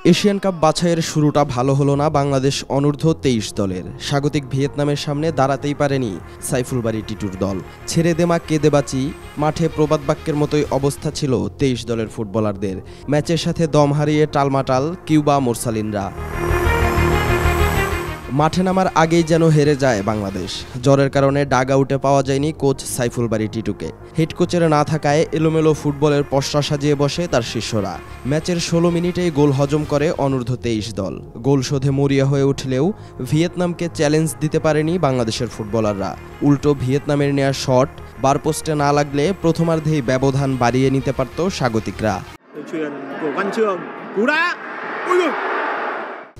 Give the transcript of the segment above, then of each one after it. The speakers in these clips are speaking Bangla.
এশিয়ান কাপ বাছাইয়ের শুরুটা ভালো হলো না বাংলাদেশ অনূর্ধ্ব ২৩ দলের। স্বাগতিক ভিয়েতনামের সামনে দাঁড়াতেই পারেনি সাইফুল বারী টিটুর দল। ছেড়ে দেমা কেঁদে বাঁচি, মাঠে প্রবাদ বাক্যের মতোই অবস্থা ছিল ২৩ দলের ফুটবলারদের। ম্যাচের সাথে দম হারিয়ে টালমাটাল কিউবা মোরসালিনরা। মাঠে নামার আগেই যেন হেরে যায় বাংলাদেশ। জ্বরের কারণে ডাগ আউটে পাওয়া যায়নি কোচ সাইফুল বারী টিটুকে। হেড কোচের না থাকায় এলোমেলো ফুটবলের পসরা সাজিয়ে বসে তার শিষ্যরা। ম্যাচের ১৬ মিনিটেই গোল হজম করে অনূর্ধ্ব ২৩ দল। গোল শোধে মরিয়া হয়ে উঠলেও ভিয়েতনামকে চ্যালেঞ্জ দিতে পারেনি বাংলাদেশের ফুটবলাররা। উল্টো ভিয়েতনামের নেয়া শট বারপোস্টে না লাগলে প্রথমার্ধেই ব্যবধান বাড়িয়ে নিতে পারত স্বাগতিকরা।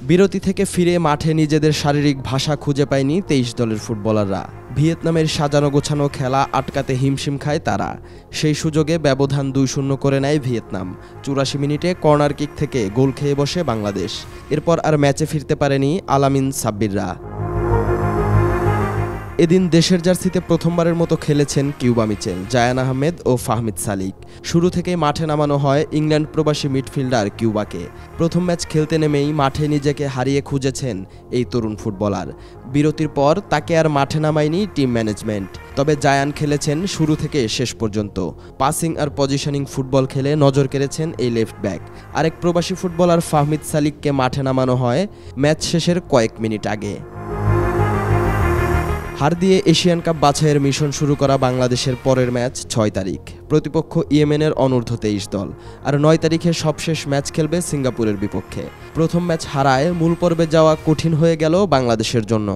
বিরতি থেকে ফিরে মাঠে নিজেদের শারীরিক ভাষা খুঁজে পায়নি ২৩ দলের ফুটবলাররা। ভিয়েতনামের সাজানো গোছানো খেলা আটকাতে হিমশিম খায় তারা। সেই সুযোগে ব্যবধান ২-০ করে নেয় ভিয়েতনাম। ৮৪ মিনিটে কর্নার কিক থেকে গোল খেয়ে বসে বাংলাদেশ। এরপর আর ম্যাচে ফিরতে পারেনি আলামিন সাব্বিররা। এদিন দেশের জার্সিতে প্রথমবারের মতো খেলেছেন কিউবা মিচেল, জায়ান আহমেদ ও ফাহমিদ সালিক। শুরু থেকেই মাঠে নামানো হয় ইংল্যান্ড প্রবাসী মিডফিল্ডার কিউবাকে। প্রথম ম্যাচ খেলতে নেমেই মাঠে নিজেকে হারিয়ে খুঁজেছেন এই তরুণ ফুটবলার। বিরতির পর তাকে আর মাঠে নামায়নি টিম ম্যানেজমেন্ট। তবে জায়ান খেলেছেন শুরু থেকে শেষ পর্যন্ত। পাসিং আর পজিশনিং ফুটবল খেলে নজর কেড়েছেন এই লেফট ব্যাক। আরেক প্রবাসী ফুটবলার ফাহমিদ সালিককে মাঠে নামানো হয় ম্যাচ শেষের কয়েক মিনিট আগে। হার দিয়ে এশিয়ান কাপ বাছাইয়ের মিশন শুরু করা বাংলাদেশের পরের ম্যাচ ৬ তারিখ। প্রতিপক্ষ ইয়েমেনের অনূর্ধ্ব ২৩ দল। আর ৯ তারিখে সবশেষ ম্যাচ খেলবে সিঙ্গাপুরের বিপক্ষে। প্রথম ম্যাচ হারায় মূল পর্বে যাওয়া কঠিন হয়ে গেল বাংলাদেশের জন্য।